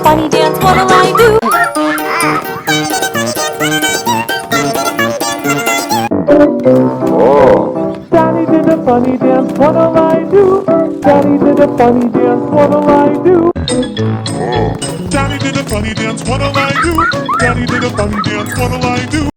funny dance, what'll I do? Daddy did a funny dance, what'll I do? Daddy did a funny dance, what'll I do? Daddy did a funny dance, what'll I do? Daddy did a funny dance, what'll I do?